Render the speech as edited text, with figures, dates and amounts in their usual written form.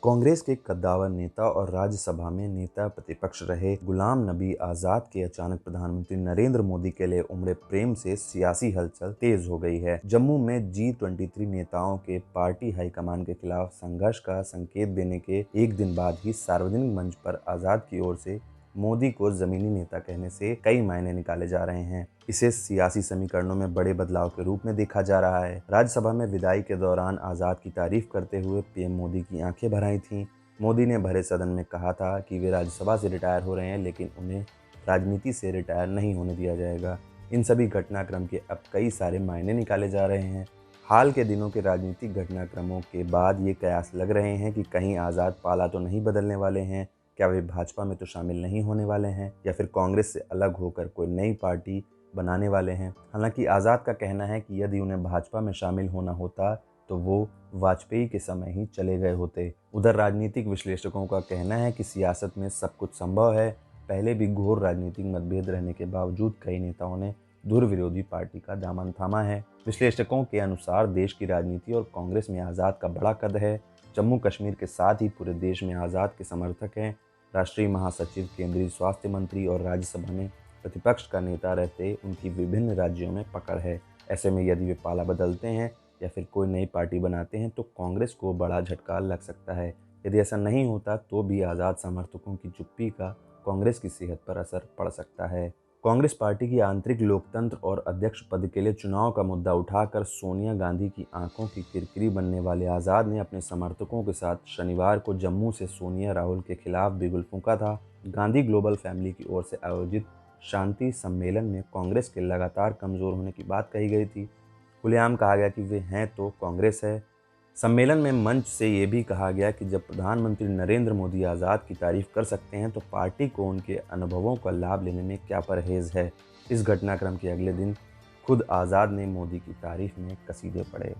कांग्रेस के कद्दावर नेता और राज्यसभा में नेता प्रतिपक्ष रहे गुलाम नबी आजाद के अचानक प्रधानमंत्री नरेंद्र मोदी के लिए उमड़े प्रेम से सियासी हलचल तेज हो गई है। जम्मू में G23 नेताओं के पार्टी हाईकमान के खिलाफ संघर्ष का संकेत देने के एक दिन बाद ही सार्वजनिक मंच पर आजाद की ओर से मोदी को जमीनी नेता कहने से कई मायने निकाले जा रहे हैं। इसे सियासी समीकरणों में बड़े बदलाव के रूप में देखा जा रहा है। राज्यसभा में विदाई के दौरान आजाद की तारीफ करते हुए पीएम मोदी की आंखें भर आई थीं। मोदी ने भरे सदन में कहा था कि वे राज्यसभा से रिटायर हो रहे हैं, लेकिन उन्हें राजनीति से रिटायर नहीं होने दिया जाएगा। इन सभी घटनाक्रम के अब कई सारे मायने निकाले जा रहे हैं। हाल के दिनों के राजनीतिक घटनाक्रमों के बाद ये कयास लग रहे हैं कि कहीं आज़ाद पाला तो नहीं बदलने वाले हैं, क्या वे भाजपा में तो शामिल नहीं होने वाले हैं, या फिर कांग्रेस से अलग होकर कोई नई पार्टी बनाने वाले हैं। हालांकि आज़ाद का कहना है कि यदि उन्हें भाजपा में शामिल होना होता तो वो वाजपेयी के समय ही चले गए होते। उधर राजनीतिक विश्लेषकों का कहना है कि सियासत में सब कुछ संभव है। पहले भी घोर राजनीतिक मतभेद रहने के बावजूद कई नेताओं ने धुर विरोधी पार्टी का दामन थामा है। विश्लेषकों के अनुसार देश की राजनीति और कांग्रेस में आज़ाद का बड़ा कद है। जम्मू कश्मीर के साथ ही पूरे देश में आज़ाद के समर्थक हैं। राष्ट्रीय महासचिव, केंद्रीय स्वास्थ्य मंत्री और राज्यसभा में प्रतिपक्ष का नेता रहते उनकी विभिन्न राज्यों में पकड़ है। ऐसे में यदि वे पाला बदलते हैं या फिर कोई नई पार्टी बनाते हैं तो कांग्रेस को बड़ा झटका लग सकता है। यदि ऐसा नहीं होता तो भी आज़ाद समर्थकों की चुप्पी का कांग्रेस की सेहत पर असर पड़ सकता है। कांग्रेस पार्टी की आंतरिक लोकतंत्र और अध्यक्ष पद के लिए चुनाव का मुद्दा उठाकर सोनिया गांधी की आंखों की किरकिरी बनने वाले आज़ाद ने अपने समर्थकों के साथ शनिवार को जम्मू से सोनिया राहुल के खिलाफ बिगुल फूंका था। गांधी ग्लोबल फैमिली की ओर से आयोजित शांति सम्मेलन में कांग्रेस के लगातार कमज़ोर होने की बात कही गई थी। खुलेआम कहा गया कि वे हैं तो कांग्रेस है। सम्मेलन में मंच से ये भी कहा गया कि जब प्रधानमंत्री नरेंद्र मोदी आज़ाद की तारीफ कर सकते हैं तो पार्टी को उनके अनुभवों का लाभ लेने में क्या परहेज़ है। इस घटनाक्रम के अगले दिन खुद आज़ाद ने मोदी की तारीफ में कसीदे पढ़े।